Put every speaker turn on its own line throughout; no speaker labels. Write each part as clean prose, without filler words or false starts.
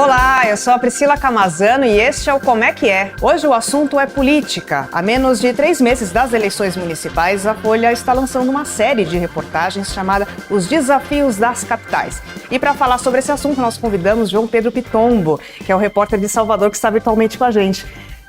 Olá, eu sou a Priscila Camazano e este é o Como é que é. Hoje o assunto é política. Há menos de 3 meses das eleições municipais, a Folha está lançando uma série de reportagens chamada Os Desafios das Capitais. E para falar sobre esse assunto, nós convidamos João Pedro Pitombo, que é o repórter de Salvador que está virtualmente com a gente.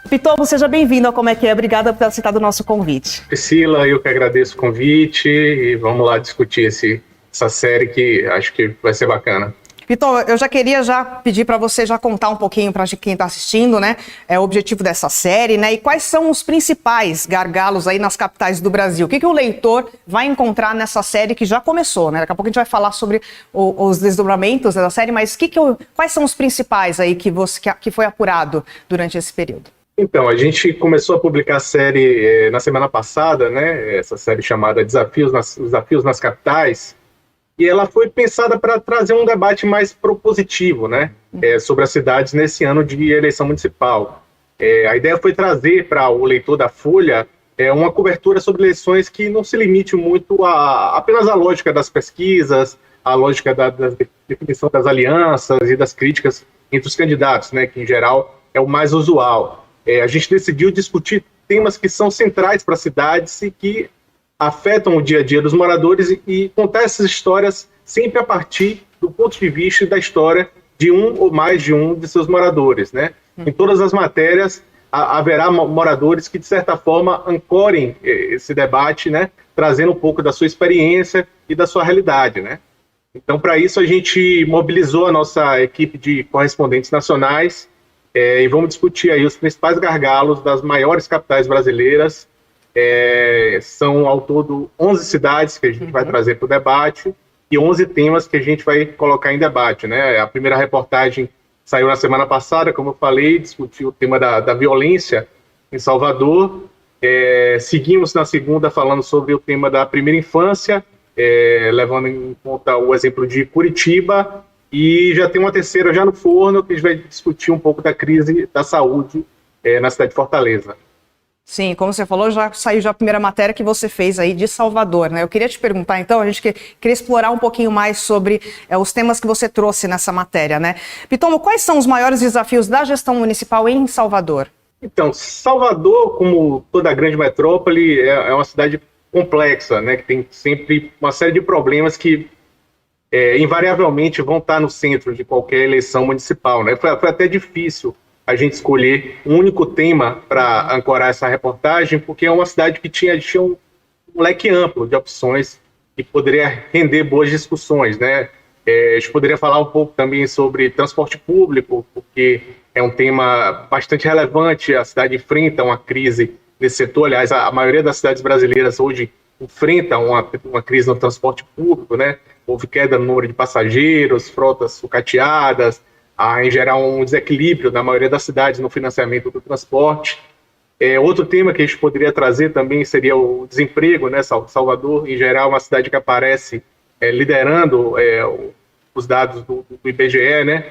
Pitombo, seja bem-vindo ao Como é que é. Obrigada por ter aceitado o nosso convite.
Priscila, eu que agradeço o convite e vamos lá discutir essa série que acho que vai ser bacana.
Pitombo, eu já queria pedir para você contar um pouquinho para quem está assistindo, né, o objetivo dessa série, né, e quais são os principais gargalos aí nas capitais do Brasil. O que o leitor vai encontrar nessa série que já começou, né? Daqui a pouco a gente vai falar sobre os desdobramentos da série, mas quais são os principais aí que foi apurado durante esse período?
Então, a gente começou a publicar a série na semana passada, né, essa série chamada Desafios nas Capitais, e ela foi pensada para trazer um debate mais propositivo, né, sobre as cidades nesse ano de eleição municipal. A ideia foi trazer para o leitor da Folha uma cobertura sobre eleições que não se limite muito apenas à lógica das pesquisas, à lógica da definição das alianças e das críticas entre os candidatos, né, que em geral é o mais usual. A gente decidiu discutir temas que são centrais para as cidades e que afetam o dia a dia dos moradores e contar essas histórias sempre a partir do ponto de vista da história de um ou mais de um de seus moradores, né? Em todas as matérias haverá moradores que, de certa forma, ancorem esse debate, né? Trazendo um pouco da sua experiência e da sua realidade, né? Então, para isso, a gente mobilizou a nossa equipe de correspondentes nacionais e vamos discutir aí os principais gargalos das maiores capitais brasileiras. São ao todo 11 cidades que a gente vai trazer para o debate e 11 temas que a gente vai colocar em debate, né? A primeira reportagem saiu na semana passada, como eu falei, discutiu o tema da violência em Salvador. Seguimos na segunda falando sobre o tema da primeira infância, levando em conta o exemplo de Curitiba, e já tem uma terceira já no forno, que a gente vai discutir um pouco da crise da saúde na cidade de Fortaleza.
Sim, como você falou, já saiu a primeira matéria que você fez aí de Salvador, né? Eu queria te perguntar, então, a gente queria explorar um pouquinho mais sobre os temas que você trouxe nessa matéria, né? Pitombo, quais são os maiores desafios da gestão municipal em Salvador?
Então, Salvador, como toda grande metrópole, é uma cidade complexa, né? Que tem sempre uma série de problemas que invariavelmente vão estar no centro de qualquer eleição municipal, né? Foi até difícil a gente escolher um único tema para ancorar essa reportagem, porque é uma cidade que tinha um leque amplo de opções que poderia render boas discussões, né? A gente poderia falar um pouco também sobre transporte público, porque é um tema bastante relevante. A cidade enfrenta uma crise nesse setor. Aliás, a maioria das cidades brasileiras hoje enfrenta uma crise no transporte público, né? Houve queda no número de passageiros, frotas sucateadas, em geral um desequilíbrio na maioria das cidades no financiamento do transporte. Outro tema que a gente poderia trazer também seria o desemprego, né? Salvador, em geral, é uma cidade que aparece liderando os dados do IBGE, né?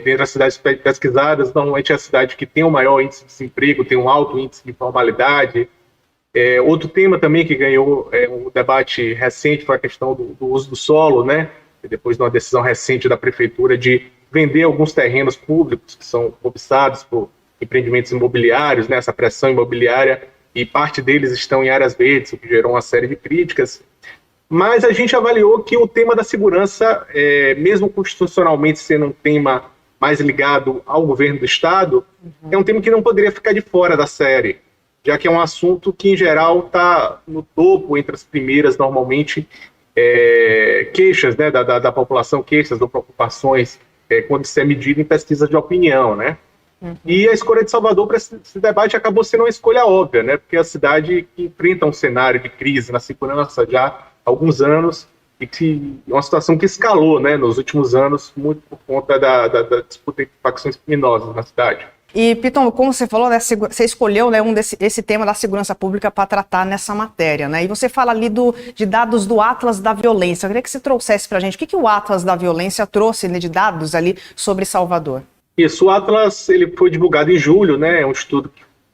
Dentre as cidades pesquisadas, normalmente é a cidade que tem o maior índice de desemprego, tem um alto índice de informalidade. Outro tema também que ganhou um debate recente foi a questão do uso do solo, né? Depois de uma decisão recente da prefeitura de vender alguns terrenos públicos que são cobiçados por empreendimentos imobiliários, né? Essa pressão imobiliária, e parte deles estão em áreas verdes, o que gerou uma série de críticas. Mas a gente avaliou que o tema da segurança, mesmo constitucionalmente sendo um tema mais ligado ao governo do Estado, é um tema que não poderia ficar de fora da série, já que é um assunto que, em geral, está no topo, entre as primeiras, normalmente, queixas, né, da população, queixas ou preocupações, quando isso é medido em pesquisas de opinião, né? E a escolha de Salvador para esse debate acabou sendo uma escolha óbvia, né? Porque é a cidade que enfrenta um cenário de crise na segurança já há alguns anos e que é uma situação que escalou, né, nos últimos anos, muito por conta da disputa entre facções criminosas na cidade.
E, Pitombo, como você falou, né, você escolheu, né, esse tema da segurança pública para tratar nessa matéria, né? E você fala ali de dados do Atlas da Violência. Eu queria que você trouxesse para a gente o que o Atlas da Violência trouxe, né, de dados ali sobre Salvador.
Isso, o Atlas ele foi divulgado em julho, né? É um estudo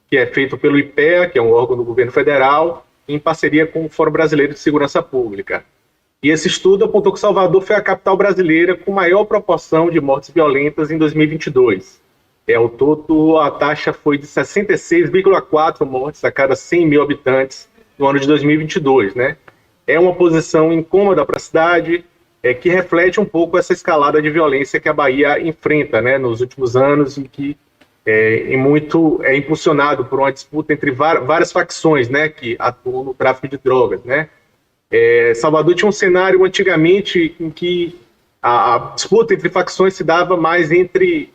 que é feito pelo IPEA, que é um órgão do governo federal, em parceria com o Fórum Brasileiro de Segurança Pública. E esse estudo apontou que Salvador foi a capital brasileira com maior proporção de mortes violentas em 2022. Ao todo, a taxa foi de 66,4 mortes a cada 100 mil habitantes no ano de 2022, né? É uma posição incômoda para a cidade, que reflete um pouco essa escalada de violência que a Bahia enfrenta, né, nos últimos anos, e que em muito é impulsionado por uma disputa entre várias facções, né, que atuam no tráfico de drogas, né? Salvador tinha um cenário antigamente em que a disputa entre facções se dava mais entre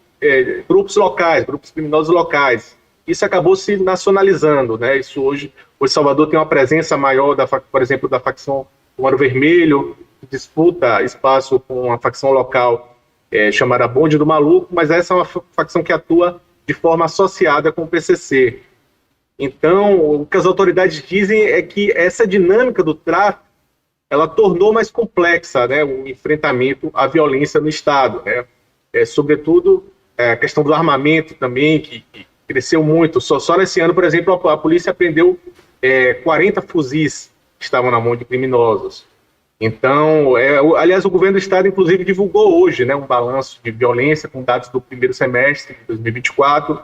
grupos locais, grupos criminosos locais. Isso acabou se nacionalizando, né? Isso hoje Salvador tem uma presença maior, por exemplo, da facção do Ouro Vermelho, que disputa espaço com uma facção local chamada Bonde do Maluco, mas essa é uma facção que atua de forma associada com o PCC. Então, o que as autoridades dizem é que essa dinâmica do tráfico, ela tornou mais complexa, né, o enfrentamento à violência no Estado, né? Sobretudo a questão do armamento também, que cresceu muito. Só nesse ano, por exemplo, a polícia apreendeu 40 fuzis que estavam na mão de criminosos. Então, aliás, o governo do Estado, inclusive, divulgou hoje, né, um balanço de violência com dados do primeiro semestre de 2024.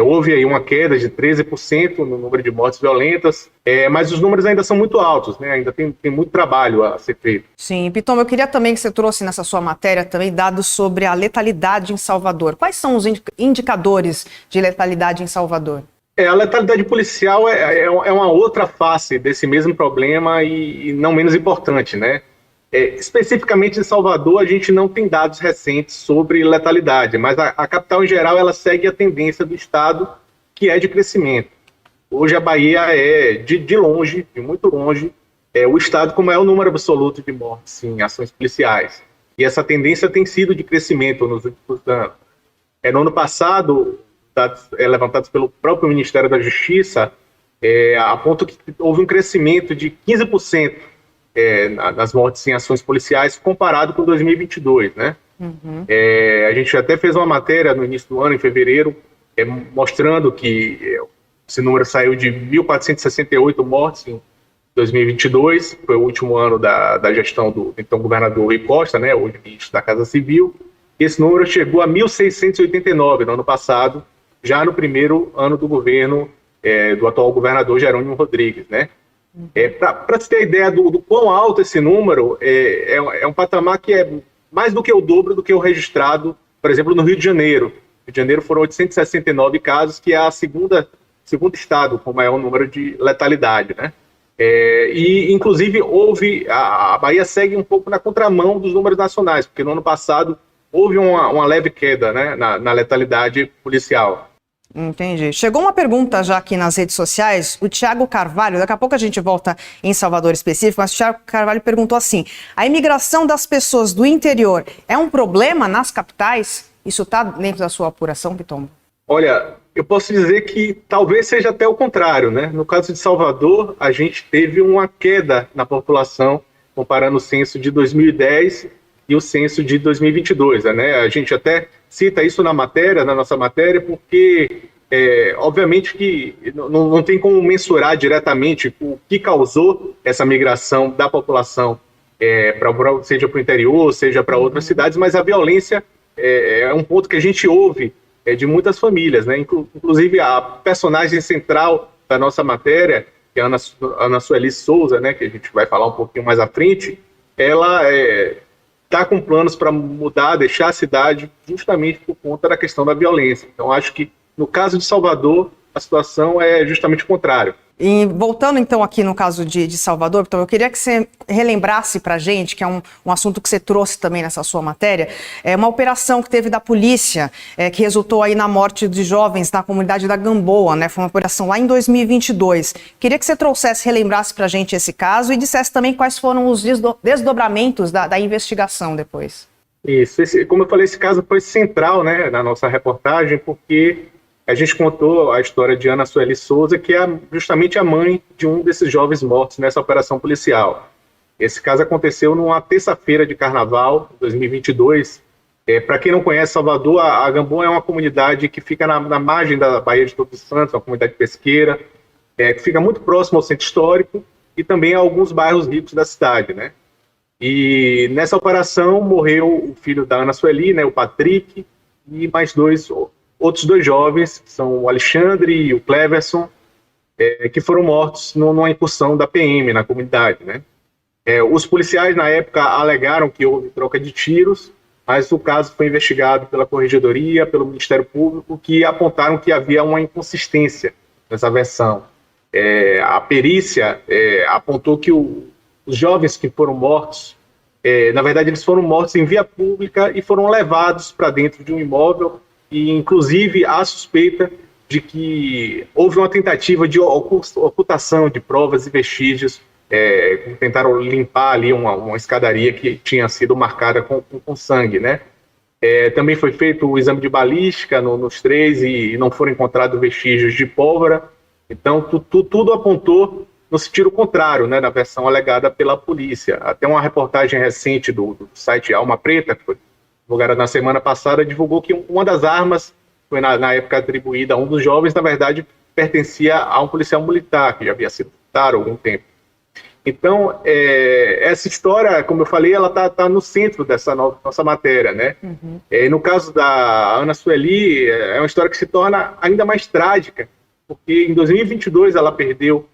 Houve aí uma queda de 13% no número de mortes violentas, mas os números ainda são muito altos, né? Ainda tem muito trabalho a ser feito.
Sim, Piton, eu queria também que você trouxe nessa sua matéria também dados sobre a letalidade em Salvador. Quais são os indicadores de letalidade em Salvador?
A letalidade policial é uma outra face desse mesmo problema e não menos importante, né? Especificamente em Salvador, a gente não tem dados recentes sobre letalidade, mas a capital, em geral, ela segue a tendência do Estado, que é de crescimento. Hoje, a Bahia é, de longe, de muito longe, o Estado com o maior número absoluto de mortes em ações policiais. E essa tendência tem sido de crescimento nos últimos anos. No ano passado, dados levantados pelo próprio Ministério da Justiça, apontam que houve um crescimento de 15%, nas mortes em ações policiais comparado com 2022, né? Uhum. A gente até fez uma matéria no início do ano, em fevereiro, mostrando que esse número saiu de 1.468 mortes em 2022, foi o último ano da gestão do então governador Rui Costa, né, hoje ministro da Casa Civil. Esse número chegou a 1.689 no ano passado, já no primeiro ano do governo do atual governador Jerônimo Rodrigues, né? Para se ter ideia do quão alto esse número, é um patamar que é mais do que o dobro do que o registrado, por exemplo, no Rio de Janeiro. No Rio de Janeiro foram 869 casos, que é a segundo estado com maior número de letalidade, né? E, inclusive, a Bahia segue um pouco na contramão dos números nacionais, porque no ano passado houve uma leve queda, né, na letalidade policial.
Entendi. Chegou uma pergunta já aqui nas redes sociais, o Thiago Carvalho, daqui a pouco a gente volta em Salvador específico, mas o Thiago Carvalho perguntou assim: a imigração das pessoas do interior é um problema nas capitais? Isso está dentro da sua apuração, Piton?
Olha, eu posso dizer que talvez seja até o contrário, né? No caso de Salvador, a gente teve uma queda na população, comparando o censo de 2010 e o censo de 2022, né? A gente até cita isso na nossa matéria, porque obviamente que não tem como mensurar diretamente o que causou essa migração da população, seja para o interior, seja para outras cidades, mas a violência é um ponto que a gente ouve de muitas famílias, né? Inclusive a personagem central da nossa matéria, que é a Ana Sueli Souza, né, que a gente vai falar um pouquinho mais à frente, ela está com planos para mudar, deixar a cidade, justamente por conta da questão da violência. Então, acho que, no caso de Salvador, a situação é justamente o contrário.
E voltando, então, aqui no caso de Salvador, então, eu queria que você relembrasse para a gente, que é um assunto que você trouxe também nessa sua matéria, uma operação que teve da polícia, que resultou aí na morte de jovens na comunidade da Gamboa, né? Foi uma operação lá em 2022. Queria que você relembrasse para a gente esse caso e dissesse também quais foram os desdobramentos da investigação depois.
Isso, como eu falei, esse caso foi central, né, na nossa reportagem, porque a gente contou a história de Ana Sueli Souza, que é justamente a mãe de um desses jovens mortos nessa operação policial. Esse caso aconteceu numa terça-feira de carnaval, 2022. Para quem não conhece Salvador, a Gamboa é uma comunidade que fica na margem da Baía de Todos os Santos, uma comunidade pesqueira, que fica muito próximo ao centro histórico e também a alguns bairros ricos da cidade, né? E nessa operação morreu o filho da Ana Sueli, né, o Patrick, e mais outros dois jovens, que são o Alexandre e o Cleverson, que foram mortos numa incursão da PM na comunidade, né? Os policiais, na época, alegaram que houve troca de tiros, mas o caso foi investigado pela Corregedoria, pelo Ministério Público, que apontaram que havia uma inconsistência nessa versão. A perícia apontou que os jovens que foram mortos, na verdade, eles foram mortos em via pública e foram levados para dentro de um imóvel, e, inclusive, há suspeita de que houve uma tentativa de ocultação de provas e vestígios. Tentaram limpar ali uma escadaria que tinha sido marcada com sangue, né? Também foi feito o exame de balística nos três e não foram encontrados vestígios de pólvora. Então, tudo apontou no sentido contrário, né, na versão alegada pela polícia. Até uma reportagem recente do site Alma Preta, que foi divulgada na semana passada, divulgou que uma das armas foi na época atribuída a um dos jovens, na verdade, pertencia a um policial militar, que já havia sido citado há algum tempo. Então, essa história, como eu falei, ela tá no centro dessa nossa matéria, né? Uhum. No caso da Ana Sueli, é uma história que se torna ainda mais trágica, porque em 2022 ela perdeu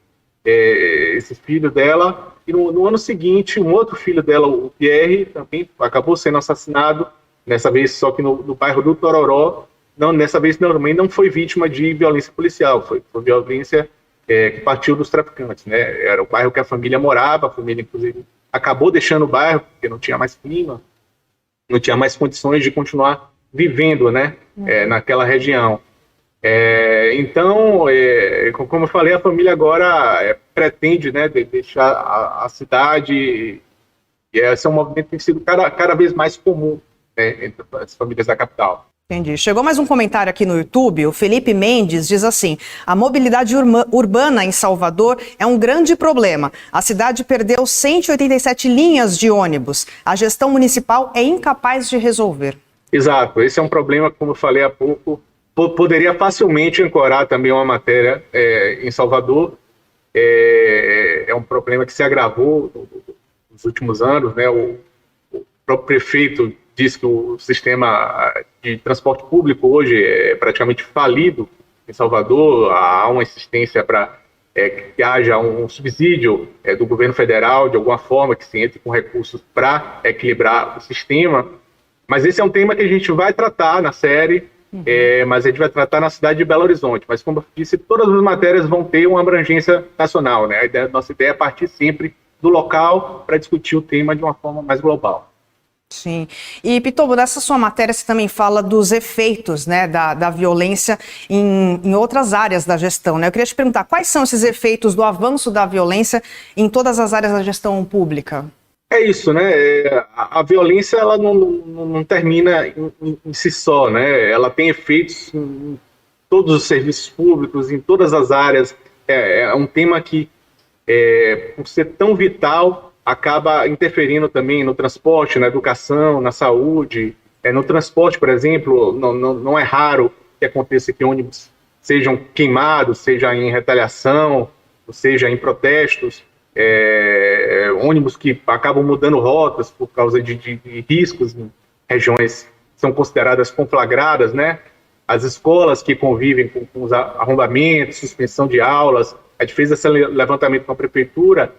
esse filho dela, e no ano seguinte, um outro filho dela, o Pierre, também acabou sendo assassinado, dessa vez só que no bairro do Tororó. Não, dessa vez também não foi vítima de violência policial, foi violência que partiu dos traficantes, né? Era o bairro que a família morava, a família, inclusive, acabou deixando o bairro, porque não tinha mais clima, não tinha mais condições de continuar vivendo, né? Naquela região. Então, como eu falei, a família agora pretende, né, deixar a cidade, e esse é um movimento que tem sido cada vez mais comum, né, entre as famílias da capital.
Entendi. Chegou mais um comentário aqui no YouTube. O Felipe Mendes diz assim: a mobilidade urbana em Salvador é um grande problema. A cidade perdeu 187 linhas de ônibus. A gestão municipal é incapaz de resolver.
Exato. Esse é um problema, como eu falei há pouco, poderia facilmente ancorar também uma matéria em Salvador. É um problema que se agravou nos últimos anos, né? O próprio prefeito diz que o sistema de transporte público hoje é praticamente falido em Salvador. Há uma insistência para que haja um subsídio do governo federal, de alguma forma, que se entre com recursos para equilibrar o sistema. Mas esse é um tema que a gente vai tratar na série, mas a gente vai tratar na cidade de Belo Horizonte. Mas, como eu disse, todas as matérias vão ter uma abrangência nacional, né? Nossa ideia é partir sempre do local para discutir o tema de uma forma mais global.
Sim. E, Pitobo, nessa sua matéria você também fala dos efeitos, né, da violência em outras áreas da gestão, né? Eu queria te perguntar, quais são esses efeitos do avanço da violência em todas as áreas da gestão pública?
É isso, né? A violência, ela não termina em si só, né? Ela tem efeitos em todos os serviços públicos, em todas as áreas. É um tema que, por ser tão vital, acaba interferindo também no transporte, na educação, na saúde. No transporte, por exemplo, não é raro que aconteça que ônibus sejam queimados, seja em retaliação, ou seja em protestos, ônibus que acabam mudando rotas por causa de riscos em regiões que são consideradas conflagradas, né? As escolas que convivem com os arrombamentos, suspensão de aulas. A gente fez esse levantamento com a prefeitura,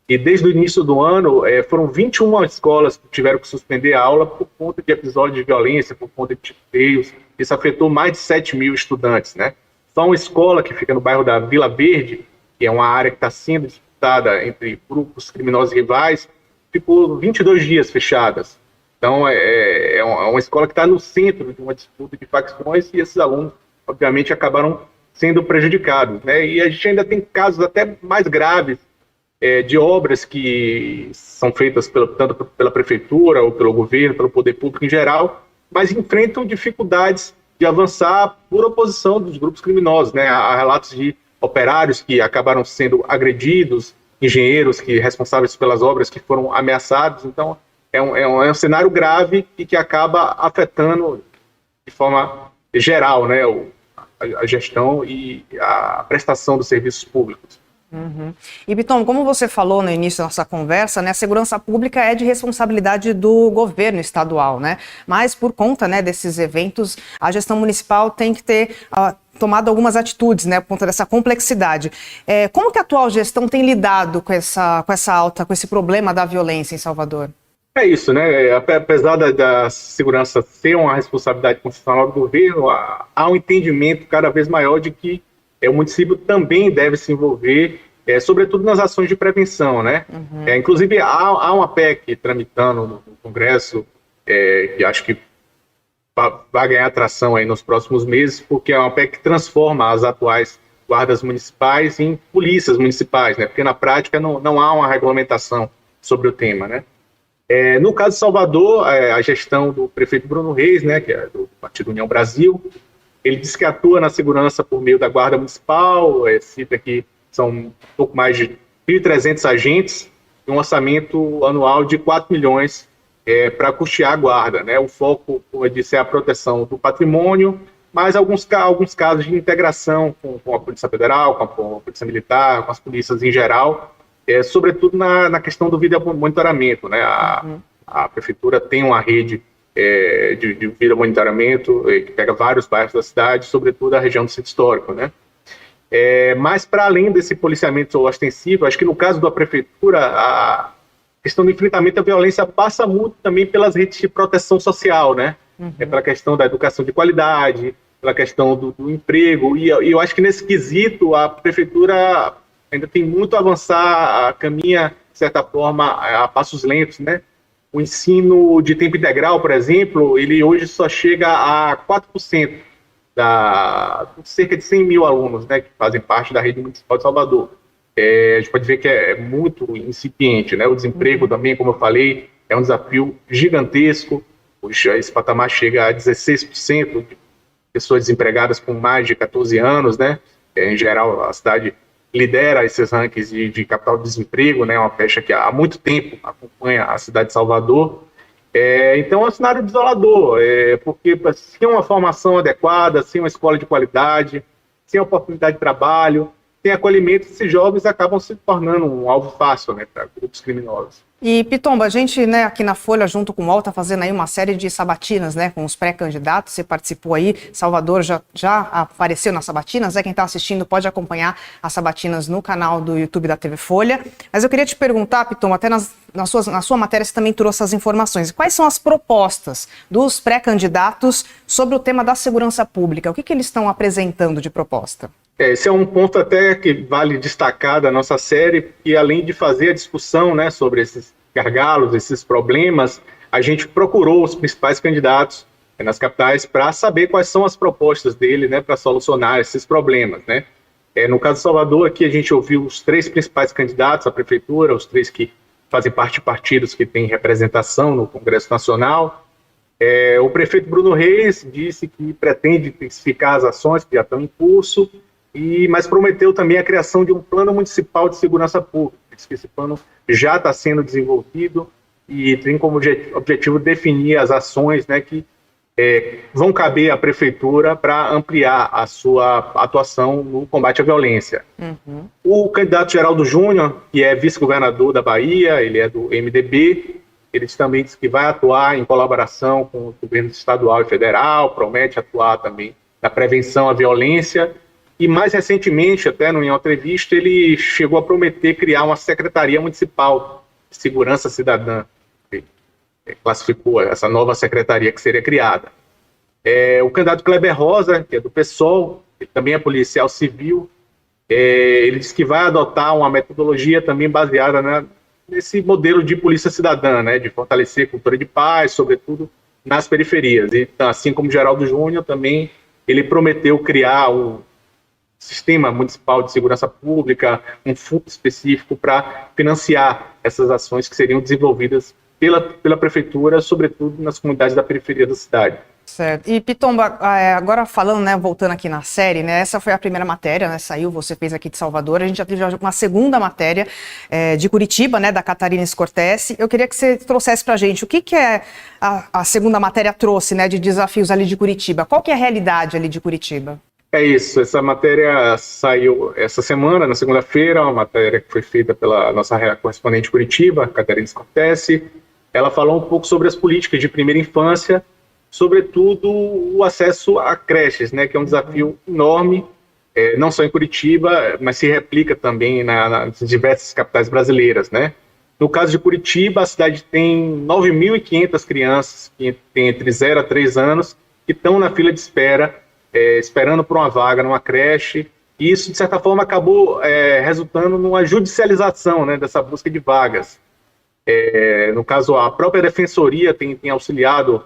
e desde o início do ano foram 21 escolas que tiveram que suspender a aula por conta de episódios de violência, por conta de tiroteios. Isso afetou mais de 7 mil estudantes, né? Só uma escola que fica no bairro da Vila Verde, que é uma área que está sendo disputada entre grupos criminosos rivais, ficou 22 dias fechadas. Então, é uma escola que está no centro de uma disputa de facções, e esses alunos, obviamente, acabaram sendo prejudicados, né? E a gente ainda tem casos até mais graves de obras que são feitas tanto pela prefeitura ou pelo governo, pelo poder público em geral, mas enfrentam dificuldades de avançar por oposição dos grupos criminosos, né? Há relatos de operários que acabaram sendo agredidos, engenheiros responsáveis pelas obras que foram ameaçados. Então, é um cenário grave e que acaba afetando de forma geral, né, a gestão e a prestação dos serviços públicos.
Uhum. E, Piton, como você falou no início da nossa conversa, né, a segurança pública é de responsabilidade do governo estadual, né? Mas por conta, né, desses eventos, a gestão municipal tem que ter tomado algumas atitudes, né, por conta dessa complexidade. Como que a atual gestão tem lidado com com esse problema da violência em Salvador?
É isso, né? Apesar da segurança ser uma responsabilidade constitucional do governo, há um entendimento cada vez maior de que o município também deve se envolver, sobretudo nas ações de prevenção, né? Uhum. Inclusive, há uma PEC tramitando no Congresso, que acho que vai ganhar atração aí nos próximos meses, porque é uma PEC que transforma as atuais guardas municipais em polícias municipais, né? Porque na prática não há uma regulamentação sobre o tema, né? No caso de Salvador, a gestão do prefeito Bruno Reis, né, que é do Partido União Brasil, ele diz que atua na segurança por meio da Guarda Municipal, cita que são um pouco mais de 1.300 agentes e um orçamento anual de 4 milhões para custear a guarda, né? O foco, como eu disse, é a proteção do patrimônio, mas alguns casos de integração com a Polícia Federal, com a Polícia Militar, com as polícias em geral, sobretudo na questão do vídeo monitoramento, né? A prefeitura tem uma rede de vídeo monitoramento que pega vários bairros da cidade, sobretudo a região do centro histórico, né? Mas para além desse policiamento ostensivo, acho que no caso da prefeitura, a questão do enfrentamento à violência passa muito também pelas redes de proteção social, né? Uhum. Pela questão da educação de qualidade, pela questão do emprego, e eu acho que nesse quesito a prefeitura ainda tem muito a avançar, caminha, de certa forma, a passos lentos, né? O ensino de tempo integral, por exemplo, ele hoje só chega a 4% cerca de 100 mil alunos, né, que fazem parte da rede municipal de Salvador. A gente pode ver que é muito incipiente, né? O desemprego também, como eu falei, é um desafio gigantesco. Hoje esse patamar chega a 16% de pessoas desempregadas com mais de 14 anos, né? Em geral, a cidade lidera esses rankings de capital de desemprego, né? Uma pecha que há muito tempo acompanha a cidade de Salvador. Então é um cenário desolador, porque sem uma formação adequada, sem uma escola de qualidade, sem oportunidade de trabalho, sem acolhimento, esses jovens acabam se tornando um alvo fácil, né, para grupos criminosos.
E, Pitomba, a gente, né, aqui na Folha, junto com o UOL, está fazendo aí uma série de sabatinas, né, com os pré-candidatos. Você participou aí, Salvador já apareceu nas sabatinas, né? Quem está assistindo pode acompanhar as sabatinas no canal do YouTube da TV Folha. Mas eu queria te perguntar, Pitomba, até na sua matéria você também trouxe as informações. Quais são as propostas dos pré-candidatos sobre o tema da segurança pública? O que eles estão apresentando de proposta?
Esse é um ponto até que vale destacar da nossa série, que além de fazer a discussão, né, sobre esses gargalos, esses problemas, a gente procurou os principais candidatos nas capitais para saber quais são as propostas dele, né, para solucionar esses problemas, né. No caso de Salvador, aqui a gente ouviu os 3 principais candidatos à prefeitura, os 3 que fazem parte de partidos que têm representação no Congresso Nacional. O prefeito Bruno Reis disse que pretende intensificar as ações que já estão em curso, mas prometeu também a criação de um plano municipal de segurança pública. Diz que esse plano já está sendo desenvolvido e tem como objetivo definir as ações, né, que vão caber à prefeitura para ampliar a sua atuação no combate à violência. Uhum. O candidato Geraldo Júnior, que é vice-governador da Bahia, ele é do MDB, ele também diz que vai atuar em colaboração com o governo estadual e federal, promete atuar também na prevenção à violência. E mais recentemente, até em uma entrevista, ele chegou a prometer criar uma Secretaria Municipal de Segurança Cidadã. Ele classificou essa nova secretaria que seria criada. O candidato Kleber Rosa, que é do PSOL, ele também é policial civil, ele diz que vai adotar uma metodologia também baseada nesse modelo de polícia cidadã, né, de fortalecer a cultura de paz, sobretudo nas periferias. E, assim como Geraldo Júnior, também ele prometeu criar um Sistema Municipal de Segurança Pública, um fundo específico para financiar essas ações que seriam desenvolvidas pela prefeitura, sobretudo nas comunidades da periferia da cidade.
Certo. E, Pitomba, agora falando, né, voltando aqui na série, né, essa foi a primeira matéria, né, saiu, você fez aqui de Salvador, a gente já teve uma segunda matéria de Curitiba, né, da Catarina Scortese. Eu queria que você trouxesse pra gente o que a segunda matéria trouxe, né, de desafios ali de Curitiba. Qual que é a realidade ali de Curitiba?
É isso, essa matéria saiu essa semana, na segunda-feira, uma matéria que foi feita pela nossa correspondente de Curitiba, Catarina Scortesi. Ela falou um pouco sobre as políticas de primeira infância, sobretudo o acesso a creches, né, que é um desafio enorme, não só em Curitiba, mas se replica também nas diversas capitais brasileiras, né? No caso de Curitiba, a cidade tem 9.500 crianças que têm entre 0 a 3 anos que estão na fila de espera, esperando por uma vaga numa creche, e isso, de certa forma, acabou resultando numa judicialização, né, dessa busca de vagas. No caso, a própria defensoria tem auxiliado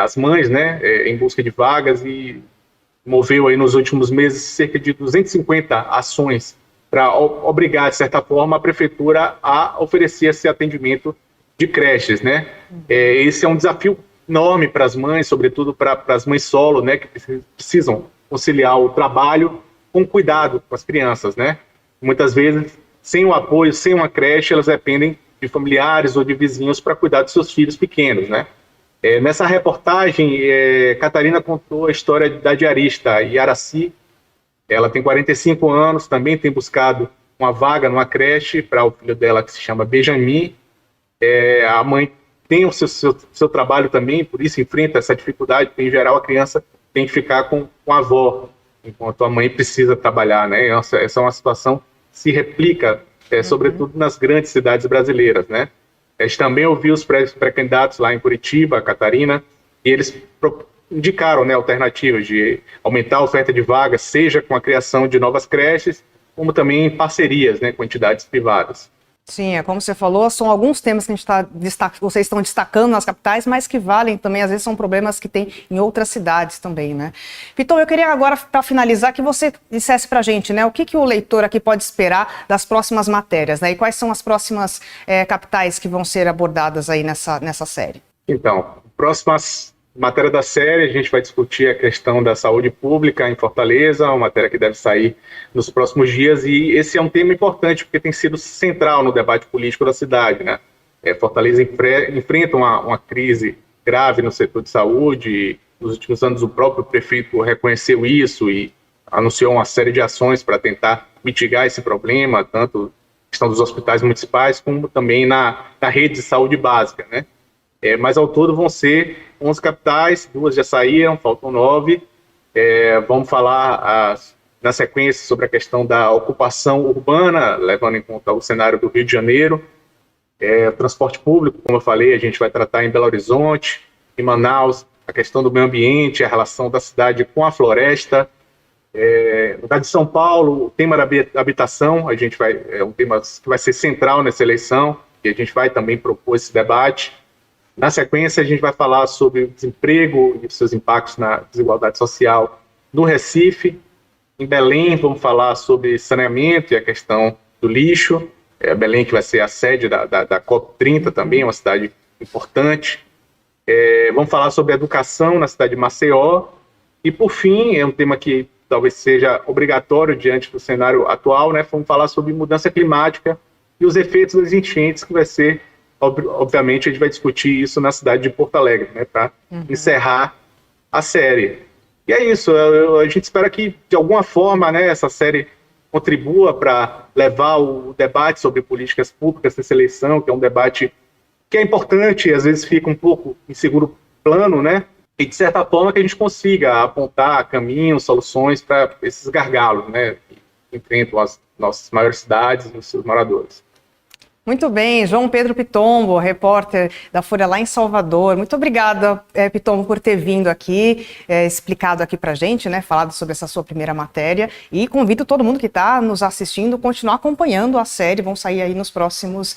as mães, né, em busca de vagas e moveu aí nos últimos meses cerca de 250 ações para obrigar, de certa forma, a prefeitura a oferecer esse atendimento de creches, né? Esse é um desafio enorme para as mães, sobretudo para as mães solo, né, que precisam conciliar o trabalho com cuidado com as crianças, né? Muitas vezes, sem o apoio, sem uma creche, elas dependem de familiares ou de vizinhos para cuidar dos seus filhos pequenos, né? Nessa reportagem, Catarina contou a história da diarista Yaraci. Ela tem 45 anos, também tem buscado uma vaga numa creche para o filho dela, que se chama Benjamin. A mãe tem o seu trabalho também, por isso enfrenta essa dificuldade, porque, em geral, a criança tem que ficar com a avó, enquanto a mãe precisa trabalhar, né? Essa é uma situação que se replica, sobretudo nas grandes cidades brasileiras, né? A gente também ouviu os pré-candidatos lá em Curitiba, Catarina, e eles indicaram, né, alternativas de aumentar a oferta de vagas, seja com a criação de novas creches, como também em parcerias, né, com entidades privadas.
Sim, como você falou, são alguns temas que vocês estão destacando nas capitais, mas que valem também, às vezes são problemas que tem em outras cidades também, né? Piton, eu queria agora, para finalizar, que você dissesse para a gente, né, o que o leitor aqui pode esperar das próximas matérias, né, e quais são as próximas capitais que vão ser abordadas aí nessa série?
Então, próximas matéria da série, a gente vai discutir a questão da saúde pública em Fortaleza, uma matéria que deve sair nos próximos dias, e esse é um tema importante porque tem sido central no debate político da cidade, né? Fortaleza enfrenta uma crise grave no setor de saúde, nos últimos anos o próprio prefeito reconheceu isso e anunciou uma série de ações para tentar mitigar esse problema, tanto na questão dos hospitais municipais, como também na rede de saúde básica, né? Mas ao todo vão ser 11 capitais, 2 já saíram, faltam 9. Vamos falar na sequência sobre a questão da ocupação urbana, levando em conta o cenário do Rio de Janeiro. Transporte público, como eu falei, a gente vai tratar em Belo Horizonte, em Manaus, a questão do meio ambiente, a relação da cidade com a floresta. No caso de São Paulo, o tema da habitação, é um tema que vai ser central nessa eleição, e a gente vai também propor esse debate. Na sequência, a gente vai falar sobre o desemprego e os seus impactos na desigualdade social no Recife. Em Belém, vamos falar sobre saneamento e a questão do lixo. Belém, que vai ser a sede da COP30 também, uma cidade importante. Vamos falar sobre educação na cidade de Maceió. E, por fim, é um tema que talvez seja obrigatório diante do cenário atual, né? Vamos falar sobre mudança climática e os efeitos das enchentes, que vai ser... Obviamente, a gente vai discutir isso na cidade de Porto Alegre, né, para encerrar a série. E é isso, a gente espera que, de alguma forma, né, essa série contribua para levar o debate sobre políticas públicas nessa eleição, que é um debate que é importante e às vezes fica um pouco em segundo plano, né, e de certa forma que a gente consiga apontar caminhos, soluções para esses gargalos, né, que enfrentam as nossas maiores cidades e os seus moradores.
Muito bem, João Pedro Pitombo, repórter da Folha lá em Salvador. Muito obrigada, Pitombo, por ter vindo aqui, explicado aqui pra gente, né, falado sobre essa sua primeira matéria. E convido todo mundo que está nos assistindo a continuar acompanhando a série. Vão sair aí nas próximas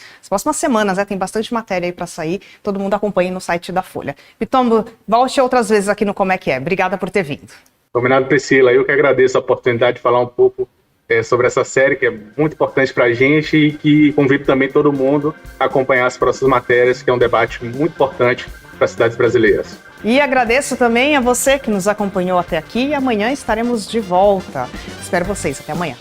semanas, né? Tem bastante matéria aí para sair. Todo mundo acompanhe no site da Folha. Pitombo, volte outras vezes aqui no Como é que é. Obrigada por ter vindo.
Combinado, Priscila. Eu que agradeço a oportunidade de falar um pouco sobre essa série, que é muito importante para a gente, e que convido também todo mundo a acompanhar as próximas matérias, que é um debate muito importante para as cidades brasileiras.
E agradeço também a você que nos acompanhou até aqui, e amanhã estaremos de volta. Espero vocês. Até amanhã.